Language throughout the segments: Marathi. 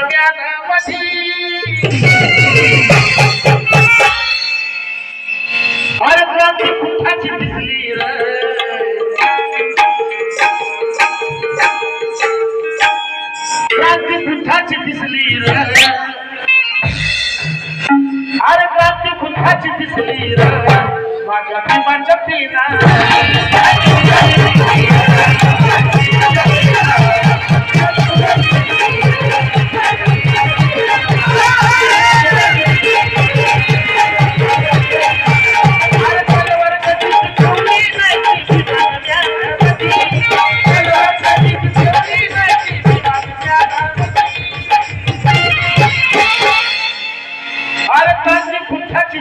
ज्ञानामधी अरे क्रांती कुठाची दिसली रे क्रांती कुठाची दिसली रे अरे क्रांती कुठाची दिसली रे माझ्या भीमाच्या पिना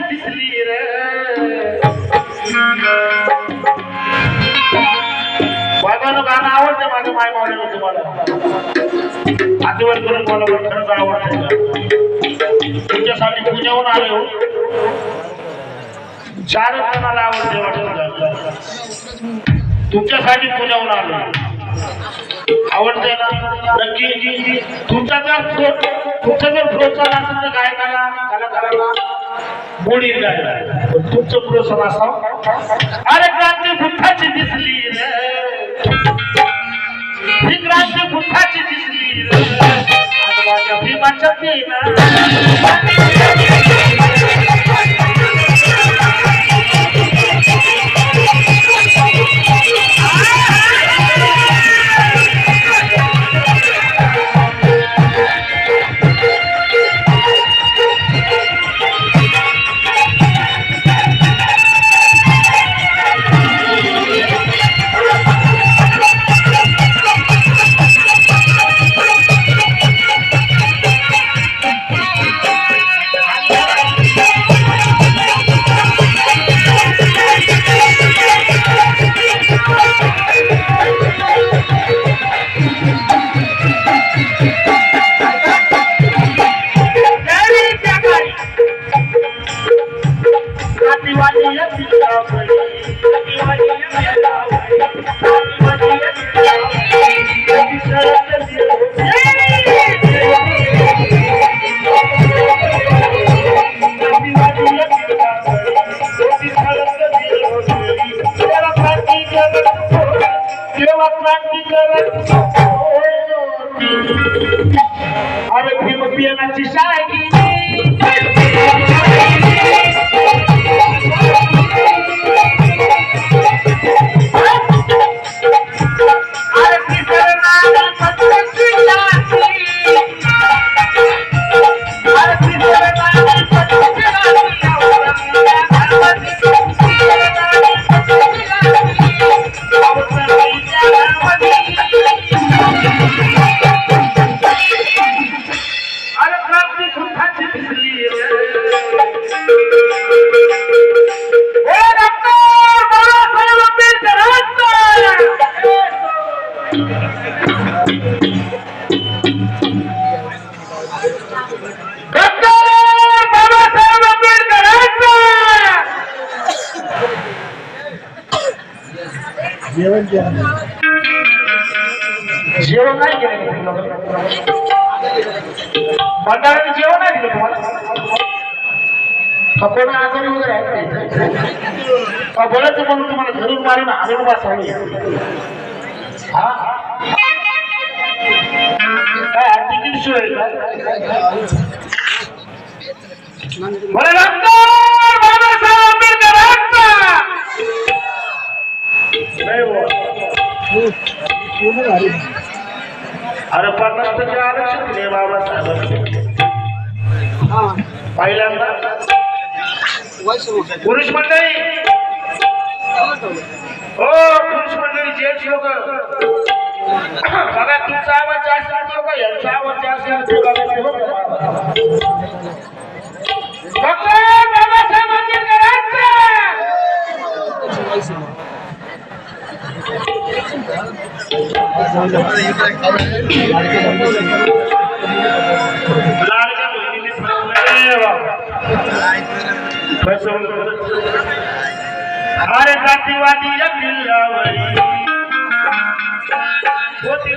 दिसली रे बाबांना गाणं आवडतं माझं माय मावळेला तुम्हाला आठवण करून मला खरंच आवडतं तुमच्यासाठी पुण्याहून आले हो 4 जणांना आवडते वाटतं तुमच्यासाठी पुण्याहून आलो आवडतंय ना नक्की तुमचा जर प्रोत्साहन असेल तर गायकाला कलाकाराला मोडी गायला तुमचं प्रोत्साहन असावं अरे क्रांती बुद्धाची दिसली रे ही क्रांती बुद्धाची दिसली रे आणि माझ्या भीमाच्या पिना अरे भीम पियानाची शाही जेवण नाही केलं मतदारांनी जेवण नाही दिलं तुम्हाला कोण आजारी वगैरे आहेत बोलायचं म्हणून तुम्हाला घरून मारून आणून बसवली हा काय तिकीट शिवाय मला अरे 50% आरक्षण दिले बाबासाहेब पहिल्यांदा पुरुष मंडळी हो पुरुष मंडळी जेंट्स लोक बघा तुमचा आवाज जास्त असतो का यांचा आवाज जास्त असतो अरे जातीवादी किल्ल्यावरी होती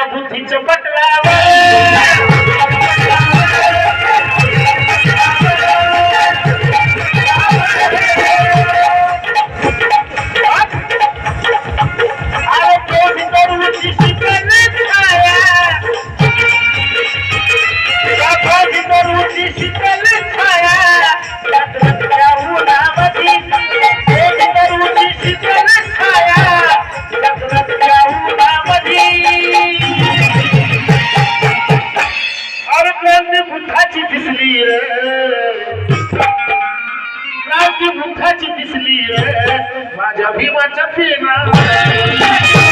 बुद्धीचं पटलावर बुद्धाची दिसली रावची बुद्धाची दिसली माझ्या भीमाच्या पेना